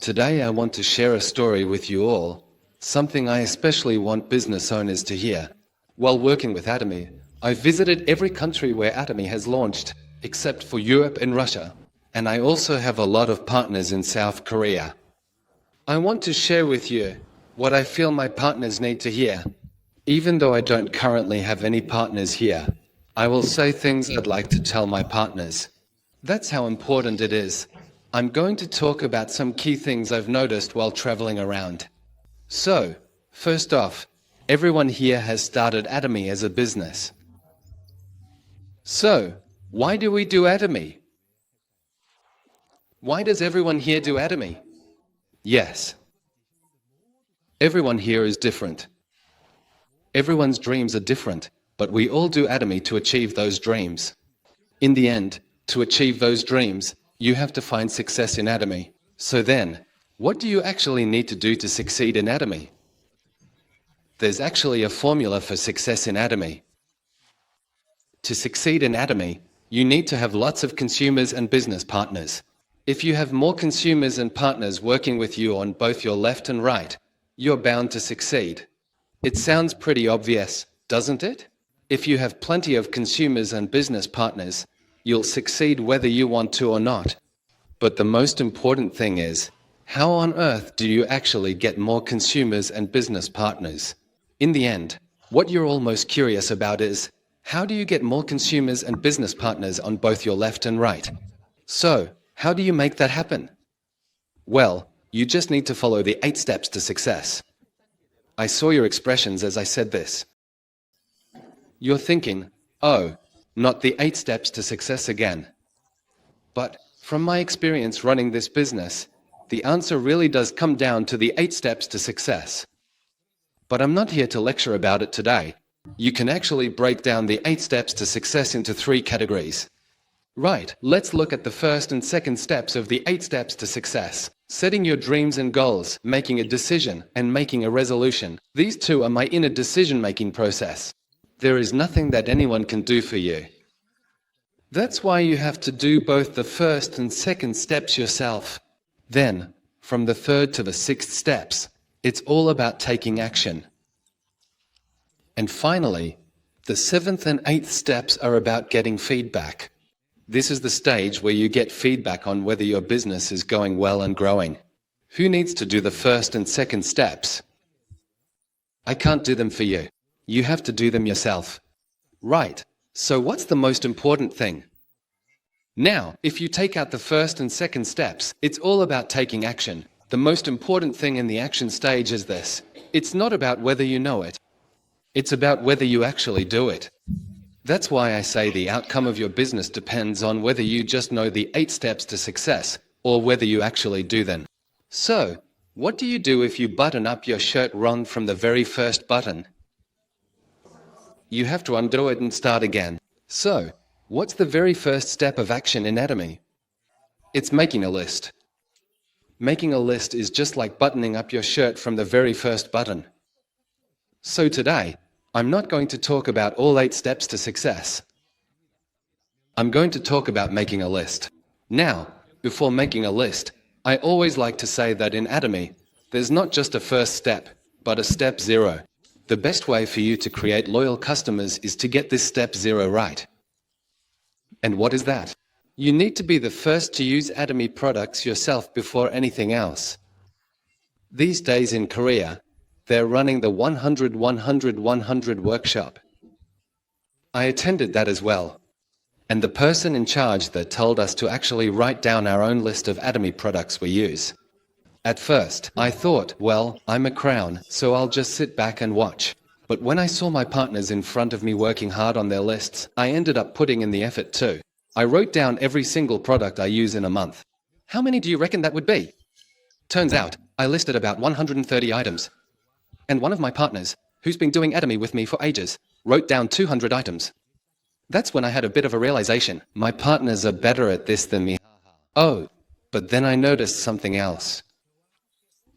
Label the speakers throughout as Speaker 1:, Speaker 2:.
Speaker 1: Today I want to share a story with you all, something I especially want business owners to hear. While working with Atomy, I visited every country where Atomy has launched, except for Europe and Russia, and I also have a lot of partners in South Korea. I want to share with you what I feel my partners need to hear. Even though I don't currently have any partners here, I will say things I'd like to tell my partners. That's how important it is. I'm going to talk about some key things I've noticed while traveling around. So, first off, everyone here has started Atomy as a business. So, why do we do Atomy? Why does everyone here do Atomy? Yes. Everyone here is different. Everyone's dreams are different, but we all do Atomy to achieve those dreams. In the end, to achieve those dreams, you have to find success in Atomy. So then, what do you actually need to do to succeed in Atomy? There's actually a formula for success in Atomy. To succeed in Atomy, you need to have lots of consumers and business partners. If you have more consumers and partners working with you on both your left and right, you're bound to succeed. It sounds pretty obvious, doesn't it? If you have plenty of consumers and business partners, you'll succeed whether you want to or not. But the most important thing is, how on earth do you actually get more consumers and business partners? In the end, what you're all most curious about is, how do you get more consumers and business partners on both your left and right? So, how do you make that happen? Well, you just need to follow the 8 steps to success. I saw your expressions as I said this. You're thinking, oh, not the 8 steps to success again. But from my experience running this business, the answer really does come down to the 8 steps to success. But I'm not here to lecture about it today. You can actually break down the 8 steps to success into 3 categories. Right, let's look at the first and second steps of the 8 steps to success. Setting your dreams and goals, making a decision, and making a resolution. These 2 are my inner decision-making process. There is nothing that anyone can do for you. That's why you have to do both the first and second steps yourself. Then, from the 3rd to the 6th steps, it's all about taking action. And finally, the 7th and 8th steps are about getting feedback. This is the stage where you get feedback on whether your business is going well and growing. Who needs to do the first and second steps? I can't do them for you. You have to do them yourself. Right, so what's the most important thing? Now, if you take out the first and second steps, it's all about taking action. The most important thing in the action stage is this. It's not about whether you know it. It's about whether you actually do it. That's why I say the outcome of your business depends on whether you just know the 8 steps to success, or whether you actually do them. So, what do you do if you button up your shirt wrong from the very first button? You have to undo it and start again. So, what's the very first step of action in Atomy? It's making a list. Making a list is just like buttoning up your shirt from the very first button. So today, I'm not going to talk about all 8 steps to success. I'm going to talk about making a list. Now, before making a list, I always like to say that in Atomy, there's not just a first step, but a step 0. The best way for you to create loyal customers is to get this step 0 right. And what is that? You need to be the first to use Atomy products yourself before anything else. These days in Korea, they're running the 100-100-100 workshop. I attended that as well. And the person in charge there told us to actually write down our own list of Atomy products we use. At first, I thought, well, I'm a crown, so I'll just sit back and watch. But when I saw my partners in front of me working hard on their lists, I ended up putting in the effort too. I wrote down every single product I use in a month. How many do you reckon that would be? Turns out, I listed about 130 items. And one of my partners, who's been doing Atomy with me for ages, wrote down 200 items. That's when I had a bit of a realization. My partners are better at this than me. Oh, but then I noticed something else.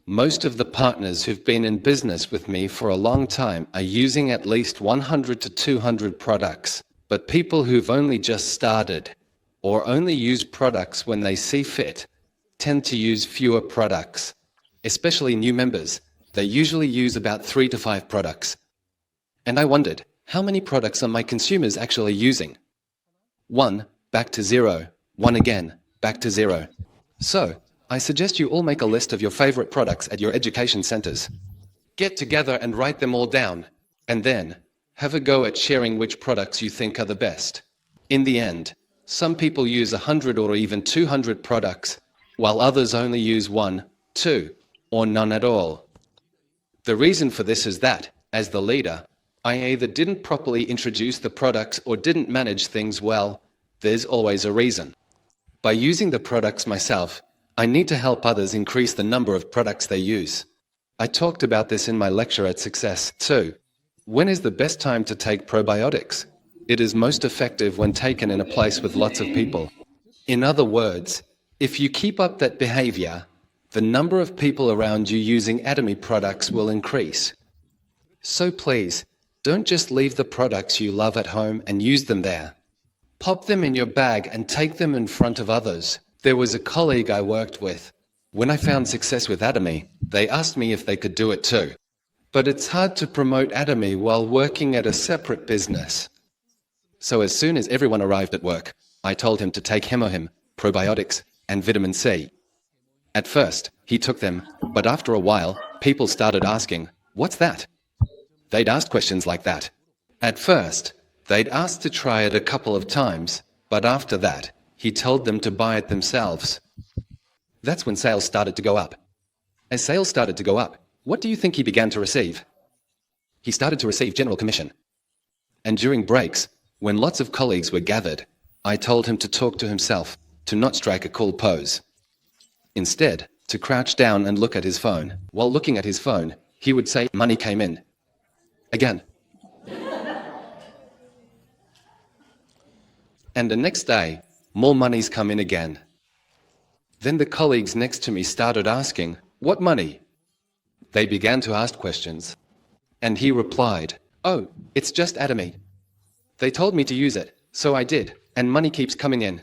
Speaker 1: Most of the partners who've been in business with me for a long time are using at least 100 to 200 products. But people who've only just started, or only use products when they see fit, tend to use fewer products. Especially new members, they usually use about 3 to 5 products. And I wondered, how many products are my consumers actually using? 1, back to 0, 1 again, back to 0. So, I suggest you all make a list of your favorite products at your education centers. Get together and write them all down, and then have a go at sharing which products you think are the best. In the end, some people use 100 or even 200 products, while others only use 1, 2, or none at all. The reason for this is that, as the leader, I either didn't properly introduce the products or didn't manage things well. There's always a reason. By using the products myself, I need to help others increase the number of products they use. I talked about this in my lecture at Success, too. When is the best time to take probiotics? It is most effective when taken in a place with lots of people. In other words, if you keep up that behavior, the number of people around you using Atomy products will increase. So please, don't just leave the products you love at home and use them there. Pop them in your bag and take them in front of others. There was a colleague I worked with. When I found success with Atomy, they asked me if they could do it too. But it's hard to promote Atomy while working at a separate business. So as soon as everyone arrived at work, I told him to take Hemohim, probiotics, and vitamin C. At first, he took them, but after a while, people started asking, "What's that?" They'd ask questions like that. At first, they'd asked to try it a couple of times, but after that, he told them to buy it themselves. That's when sales started to go up. As sales started to go up, what do you think he began to receive? He started to receive general commission. And during breaks, when lots of colleagues were gathered, I told him to talk to himself, to not strike a cool pose. Instead, to crouch down and look at his phone. While looking at his phone, he would say, "Money came in." Again. And the next day, more money's come in again. Then the colleagues next to me started asking, "What money?" They began to ask questions. And he replied, "Oh, it's just Atomy. They told me to use it, so I did, and money keeps coming in."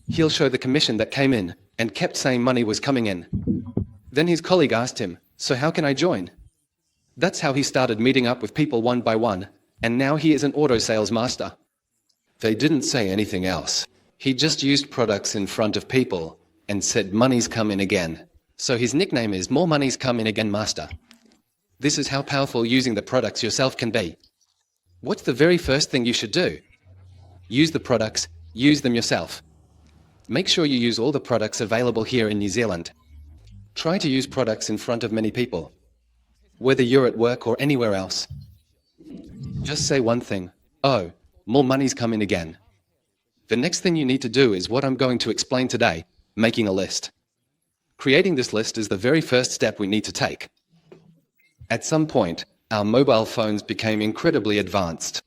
Speaker 1: He'll show the commission that came in, and kept saying money was coming in. Then his colleague asked him, "So how can I join?" That's how he started meeting up with people one by one, and now he is an auto sales master. They didn't say anything else. He just used products in front of people and said money's come in again. So his nickname is More Money's Come In Again Master. This is how powerful using the products yourself can be. What's the very first thing you should do? Use the products, use them yourself. Make sure you use all the products available here in New Zealand. Try to use products in front of many people. Whether you're at work or anywhere else. Just say one thing, "Oh, more money's coming again." The next thing you need to do is what I'm going to explain today, making a list. Creating this list is the very first step we need to take. At some point, our mobile phones became incredibly advanced.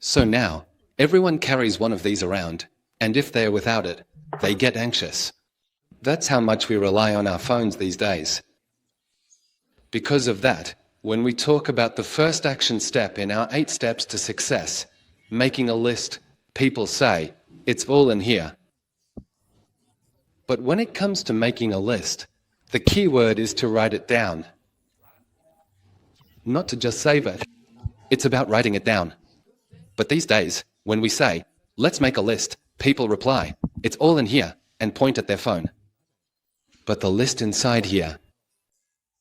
Speaker 1: So now, everyone carries one of these around, and if they're without it, they get anxious. That's how much we rely on our phones these days. Because of that, when we talk about the first action step in our 8 steps to success, making a list, people say, "It's all in here." But when it comes to making a list, the key word is to write it down. Not to just save it. It's about writing it down. But these days, when we say, "Let's make a list," people reply, "It's all in here," and point at their phone. But the list inside here,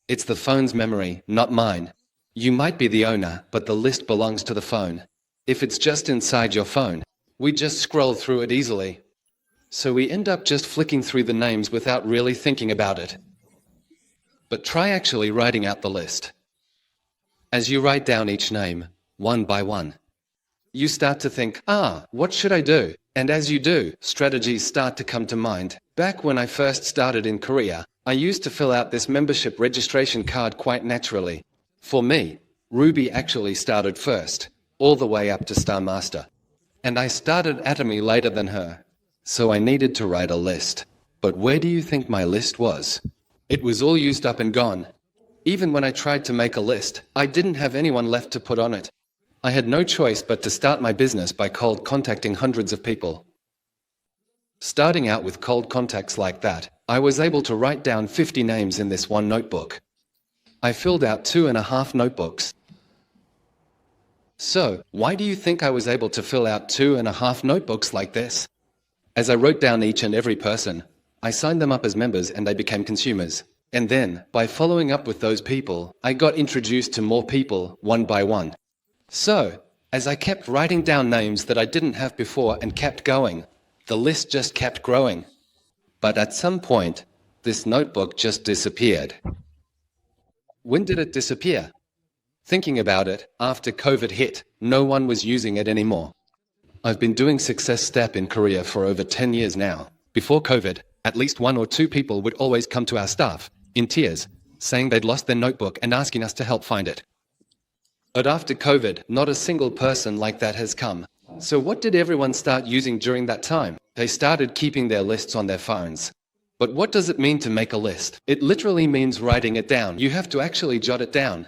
Speaker 1: it's the phone's memory, not mine. You might be the owner, but the list belongs to the phone. If it's just inside your phone, we just scroll through it easily. So we end up just flicking through the names without really thinking about it. But try actually writing out the list. As you write down each name, one by one, you start to think, what should I do? And as you do, strategies start to come to mind. Back when I first started in Korea, I used to fill out this membership registration card quite naturally. For me, Ruby actually started first, all the way up to Star Master. And I started Atomy later than her. So I needed to write a list. But where do you think my list was? It was all used up and gone. Even when I tried to make a list, I didn't have anyone left to put on it. I had no choice but to start my business by cold contacting hundreds of people. Starting out with cold contacts like that, I was able to write down 50 names in this one notebook. I filled out 2.5 notebooks. So, why do you think I was able to fill out 2.5 notebooks like this? As I wrote down each and every person, I signed them up as members and they became consumers. And then, by following up with those people, I got introduced to more people, one by one. So, as I kept writing down names that I didn't have before and kept going, the list just kept growing. But at some point, this notebook just disappeared. When did it disappear? Thinking about it, after COVID hit, no one was using it anymore. I've been doing Success Step in Korea for over 10 years now. Before COVID, at least 1 or 2 people would always come to our staff, in tears, saying they'd lost their notebook and asking us to help find it. But after COVID, not a single person like that has come. So what did everyone start using during that time? They started keeping their lists on their phones. But what does it mean to make a list? It literally means writing it down. You have to actually jot it down.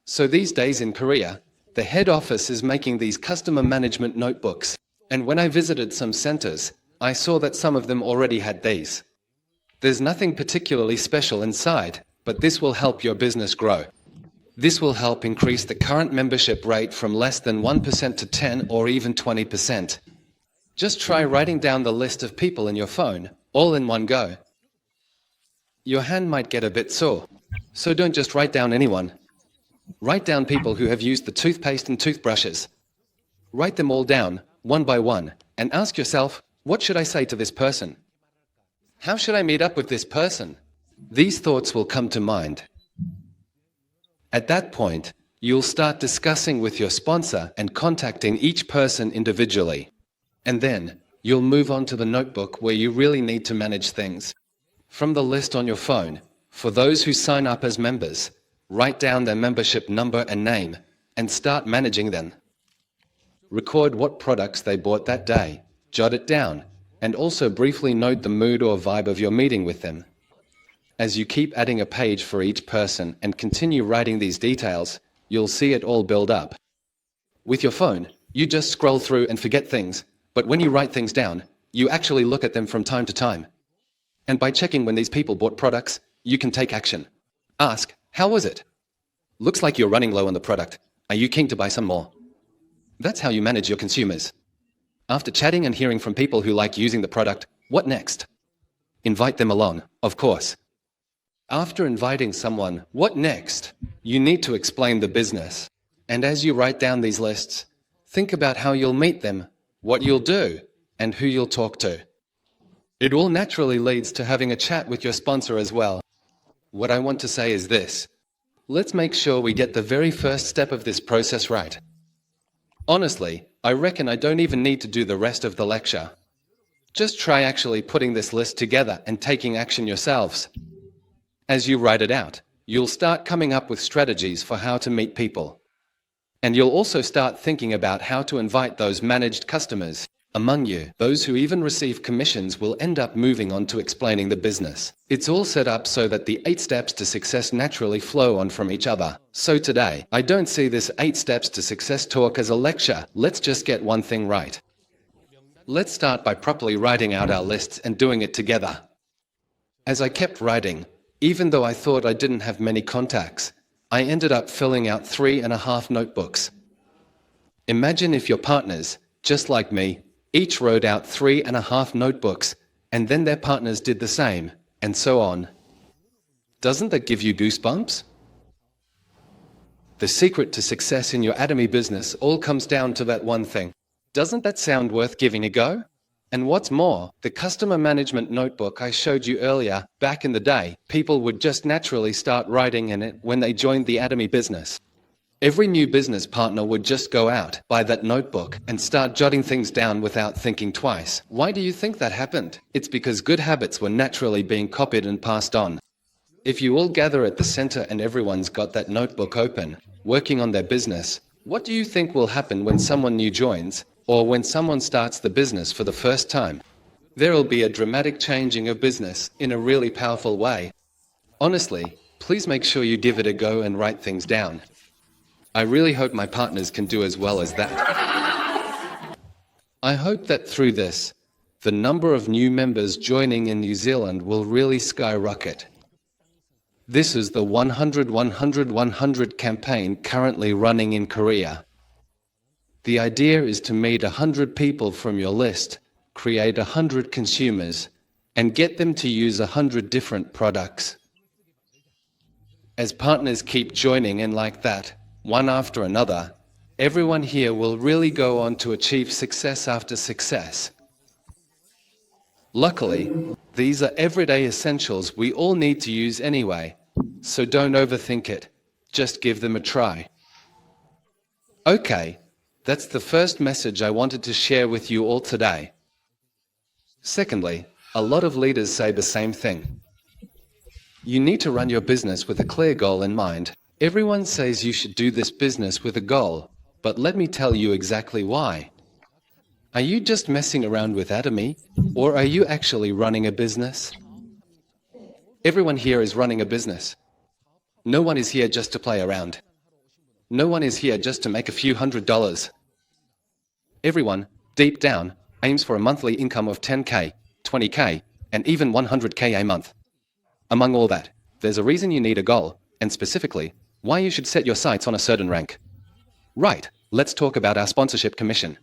Speaker 1: So these days in Korea, the head office is making these customer management notebooks. And when I visited some centers, I saw that some of them already had these. There's nothing particularly special inside, but this will help your business grow. This will help increase the current membership rate from less than 1% to 10 or even 20%. Just try writing down the list of people in your phone, all in one go. Your hand might get a bit sore, so don't just write down anyone. Write down people who have used the toothpaste and toothbrushes. Write them all down, one by one, and ask yourself, what should I say to this person? How should I meet up with this person? These thoughts will come to mind. At that point, you'll start discussing with your sponsor and contacting each person individually. And then, you'll move on to the notebook where you really need to manage things. From the list on your phone, for those who sign up as members, write down their membership number and name, and start managing them. Record what products they bought that day, jot it down, and also briefly note the mood or vibe of your meeting with them. As you keep adding a page for each person and continue writing these details, you'll see it all build up. With your phone, you just scroll through and forget things, but when you write things down, you actually look at them from time to time. And by checking when these people bought products, you can take action. Ask, how was it? Looks like you're running low on the product. Are you keen to buy some more? That's how you manage your consumers. After chatting and hearing from people who like using the product, what next? Invite them along, of course. After inviting someone, what next? You need to explain the business. And as you write down these lists, think about how you'll meet them, what you'll do, and who you'll talk to. It all naturally leads to having a chat with your sponsor as well. What I want to say is this. Let's make sure we get the very first step of this process right. Honestly, I reckon I don't even need to do the rest of the lecture. Just try actually putting this list together and taking action yourselves. As you write it out, you'll start coming up with strategies for how to meet people. And you'll also start thinking about how to invite those managed customers. Among you, those who even receive commissions will end up moving on to explaining the business. It's all set up so that the 8 steps to success naturally flow on from each other. So today, I don't see this 8 steps to success talk as a lecture. Let's just get one thing right. Let's start by properly writing out our lists and doing it together. As I kept writing, even though I thought I didn't have many contacts, I ended up filling out 3.5 notebooks. Imagine if your partners, just like me, each wrote out 3.5 notebooks, and then their partners did the same, and so on. Doesn't that give you goosebumps? The secret to success in your Atomy business all comes down to that one thing. Doesn't that sound worth giving a go? And what's more, the customer management notebook I showed you earlier, back in the day, people would just naturally start writing in it when they joined the Atomy business. Every new business partner would just go out, buy that notebook, and start jotting things down without thinking twice. Why do you think that happened? It's because good habits were naturally being copied and passed on. If you all gather at the center and everyone's got that notebook open, working on their business, what do you think will happen when someone new joins, or when someone starts the business for the first time? There'll be a dramatic changing of business in a really powerful way. Honestly, please make sure you give it a go and write things down. I really hope my partners can do as well as that. I hope that through this, the number of new members joining in New Zealand will really skyrocket. This is the 100-100-100 campaign currently running in Korea. The idea is to meet 100 people from your list, create 100 consumers, and get them to use 100 different products. As partners keep joining in like that, one after another, everyone here will really go on to achieve success after success. Luckily, these are everyday essentials we all need to use anyway, so don't overthink it. Just give them a try. Okay, that's the first message I wanted to share with you all today. Secondly, a lot of leaders say the same thing. You need to run your business with a clear goal in mind. Everyone says you should do this business with a goal, but let me tell you exactly why. Are you just messing around with Atomy, or are you actually running a business? Everyone here is running a business. No one is here just to play around. No one is here just to make a few $100s. Everyone, deep down, aims for a monthly income of 10K, 20K, and even 100K a month. Among all that, there's a reason you need a goal, and specifically, why you should set your sights on a certain rank. Right, let's talk about our sponsorship commission.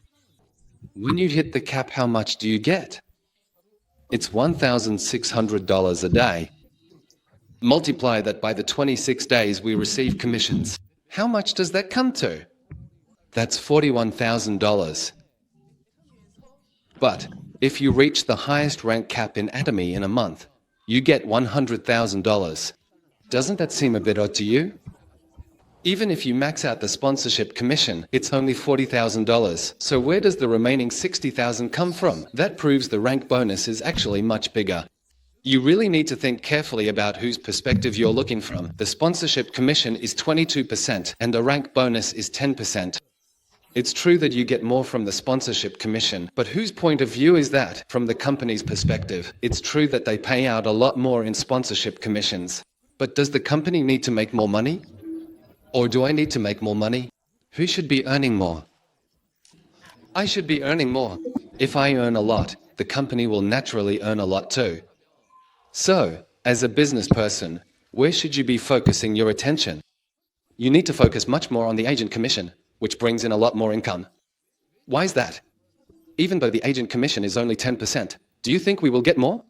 Speaker 1: When you hit the cap, how much do you get? It's $1,600 a day. Multiply that by the 26 days we receive commissions. How much does that come to? That's $41,000. But if you reach the highest rank cap in Atomy in a month, you get $100,000. Doesn't that seem a bit odd to you? Even if you max out the sponsorship commission, it's only $40,000. So where does the remaining $60,000 come from? That proves the rank bonus is actually much bigger. You really need to think carefully about whose perspective you're looking from. The sponsorship commission is 22% and the rank bonus is 10%. It's true that you get more from the sponsorship commission, but whose point of view is that? From the company's perspective, it's true that they pay out a lot more in sponsorship commissions. But does the company need to make more money? Or do I need to make more money? Who should be earning more? I should be earning more. If I earn a lot, the company will naturally earn a lot too. So, as a business person, where should you be focusing your attention? You need to focus much more on the agent commission, which brings in a lot more income. Why is that? Even though the agent commission is only 10%, do you think we will get more?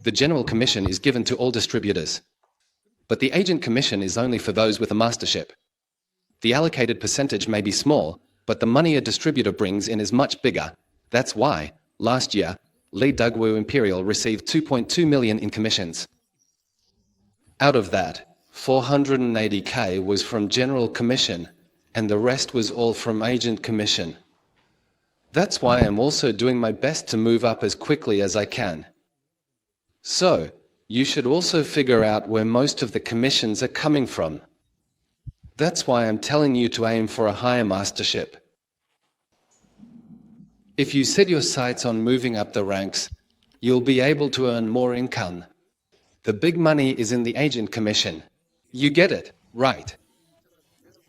Speaker 1: The general commission is given to all distributors. But the agent commission is only for those with a mastership. The allocated percentage may be small, but the money a distributor brings in is much bigger. That's why, last year, Lee Dugwoo Imperial received $2.2 million in commissions. Out of that, $480K was from general commission, and the rest was all from agent commission. That's why I'm also doing my best to move up as quickly as I can. So, you should also figure out where most of the commissions are coming from. That's why I'm telling you to aim for a higher mastership. If you set your sights on moving up the ranks, you'll be able to earn more income. The big money is in the agent commission. You get it, right?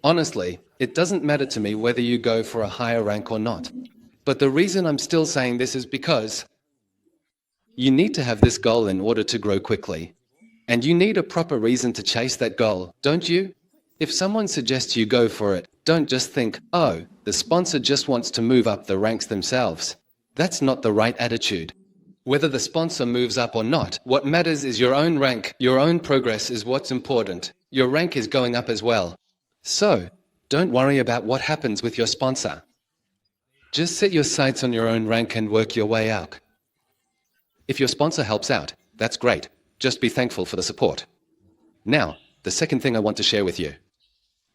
Speaker 1: Honestly, it doesn't matter to me whether you go for a higher rank or not. But the reason I'm still saying this is because you need to have this goal in order to grow quickly. And you need a proper reason to chase that goal, don't you? If someone suggests you go for it, don't just think, oh, the sponsor just wants to move up the ranks themselves. That's not the right attitude. Whether the sponsor moves up or not, what matters is your own rank. Your own progress is what's important. Your rank is going up as well. So, don't worry about what happens with your sponsor. Just set your sights on your own rank and work your way out. If your sponsor helps out, that's great. Just be thankful for the support. Now, the second thing I want to share with you.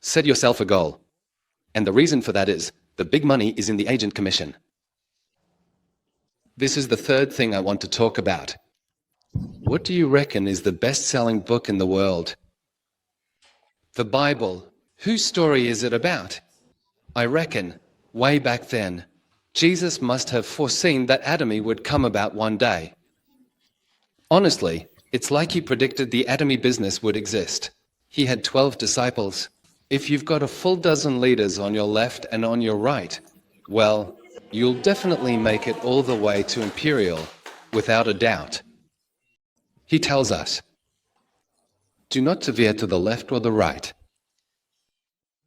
Speaker 1: Set yourself a goal. And the reason for that is, the big money is in the agent commission. This is the third thing I want to talk about. What do you reckon is the best-selling book in the world? The Bible. Whose story is it about? I reckon, way back then, Jesus must have foreseen that Atomy would come about one day. Honestly, it's like he predicted the Atomy business would exist. He had 12 disciples. If you've got a full dozen leaders on your left and on your right, well, you'll definitely make it all the way to Imperial, without a doubt. He tells us, do not veer to the left or the right.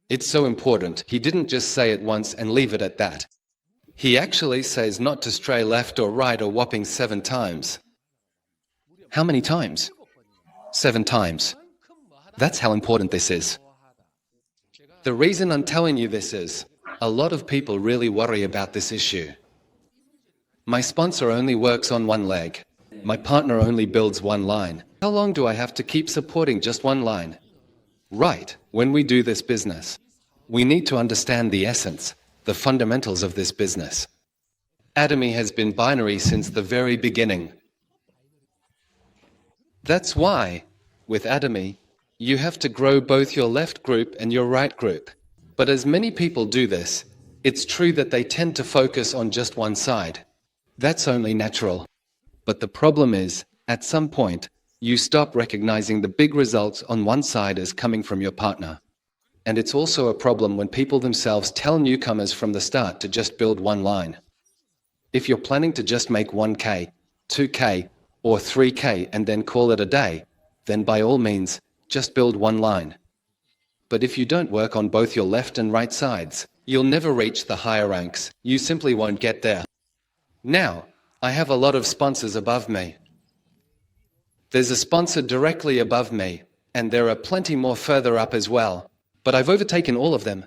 Speaker 1: It's so important, he didn't just say it once and leave it at that. He actually says not to stray left or right a whopping 7 times. How many times? 7 times. That's how important this is. The reason I'm telling you this is, a lot of people really worry about this issue. My sponsor only works on one leg. My partner only builds one line. How long do I have to keep supporting just one line? Right, when we do this business, we need to understand the essence, the fundamentals of this business. Atomy has been binary since the very beginning. That's why, with Atomy, you have to grow both your left group and your right group. But as many people do this, it's true that they tend to focus on just one side. That's only natural. But the problem is, at some point, you stop recognizing the big results on one side as coming from your partner. And it's also a problem when people themselves tell newcomers from the start to just build one line. If you're planning to just make 1K, 2K, or 3K and then call it a day, then by all means, just build one line. But if you don't work on both your left and right sides, you'll never reach the higher ranks. You simply won't get there. Now, I have a lot of sponsors above me. There's a sponsor directly above me, and there are plenty more further up as well. But I've overtaken all of them.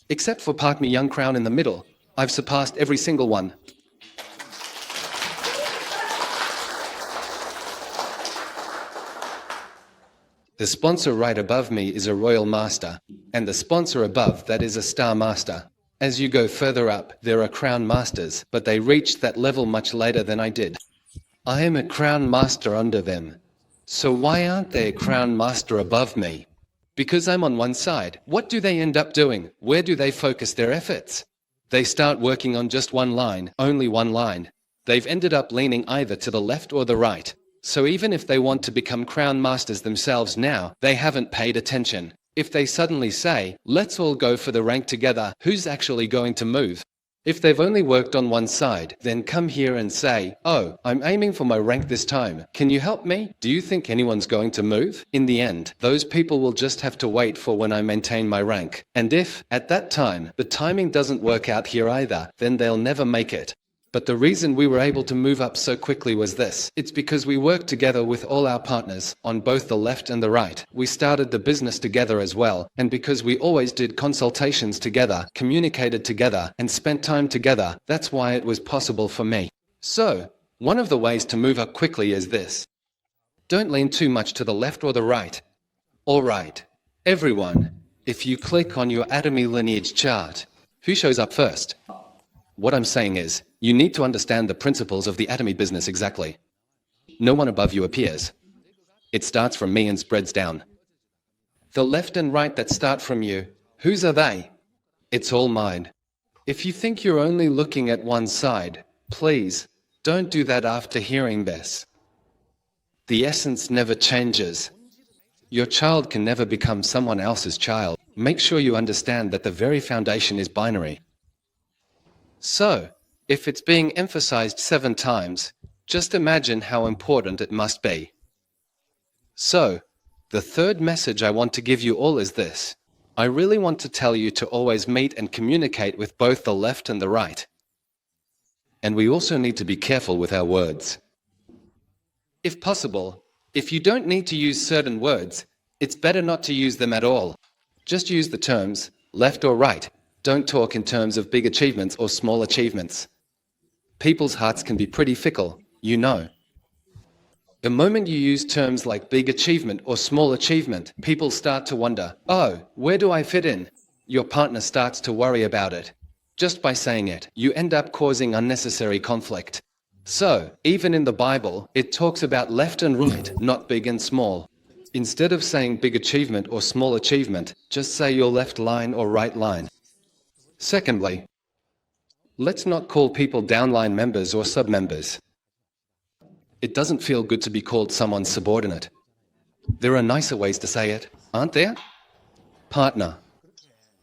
Speaker 1: Except for Park Mi Young Crown in the middle, I've surpassed every single one. The sponsor right above me is a Royal Master, and the sponsor above that is a Star Master. As you go further up, there are Crown Masters, but they reached that level much later than I did. I am a Crown Master under them. So why aren't they a Crown Master above me? Because I'm on one side. What do they end up doing? Where do they focus their efforts? They start working on just one line, only one line. They've ended up leaning either to the left or the right. So even if they want to become Crown Masters themselves now, they haven't paid attention. If they suddenly say, let's all go for the rank together, who's actually going to move? If they've only worked on one side, then come here and say, oh, I'm aiming for my rank this time. Can you help me? Do you think anyone's going to move? In the end, those people will just have to wait for when I maintain my rank. And if, at that time, the timing doesn't work out here either, then they'll never make it. But the reason we were able to move up so quickly was this. It's because we worked together with all our partners, on both the left and the right. We started the business together as well, and because we always did consultations together, communicated together, and spent time together, that's why it was possible for me. So, one of the ways to move up quickly is this. Don't lean too much to the left or the right. Alright, everyone, if you click on your Atomy lineage chart, who shows up first? What I'm saying is, you need to understand the principles of the Atomy business exactly. No one above you appears. It starts from me and spreads down. The left and right that start from you, whose are they? It's all mine. If you think you're only looking at one side, please, don't do that after hearing this. The essence never changes. Your child can never become someone else's child. Make sure you understand that the very foundation is binary. So, if it's being emphasized 7 times, just imagine how important it must be. So, the third message I want to give you all is this. I really want to tell you to always meet and communicate with both the left and the right. And we also need to be careful with our words. If possible, if you don't need to use certain words, it's better not to use them at all. Just use the terms left or right. Don't talk in terms of big achievements or small achievements. People's hearts can be pretty fickle, you know. The moment you use terms like big achievement or small achievement, people start to wonder, oh, where do I fit in? Your partner starts to worry about it. Just by saying it, you end up causing unnecessary conflict. So, even in the Bible, it talks about left and right, not big and small. Instead of saying big achievement or small achievement, just say your left line or right line. Secondly, let's not call people downline members or sub-members. It doesn't feel good to be called someone's subordinate. There are nicer ways to say it, aren't there? Partner.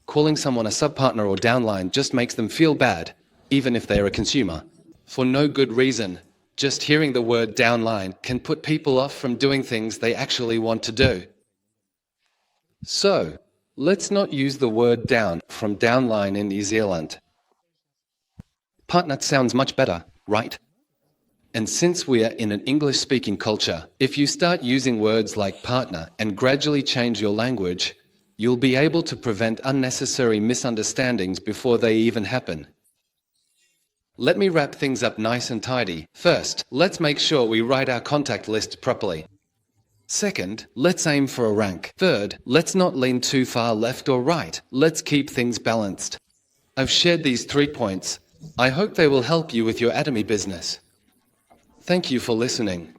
Speaker 1: Calling someone a sub-partner or downline just makes them feel bad. even if they're a consumer, for no good reason. Just hearing the word downline can put people off from doing things they actually want to do. So, let's not use the word down from downline in New Zealand. Partner sounds much better, right? And since we are in an English-speaking culture, if you start using words like partner and gradually change your language, you'll be able to prevent unnecessary misunderstandings before they even happen. Let me wrap things up nice and tidy. First, let's make sure we write our contact list properly. Second, let's aim for a rank. Third, let's not lean too far left or right. Let's keep things balanced. I've shared these 3 points. I hope they will help you with your Atomy business. Thank you for listening.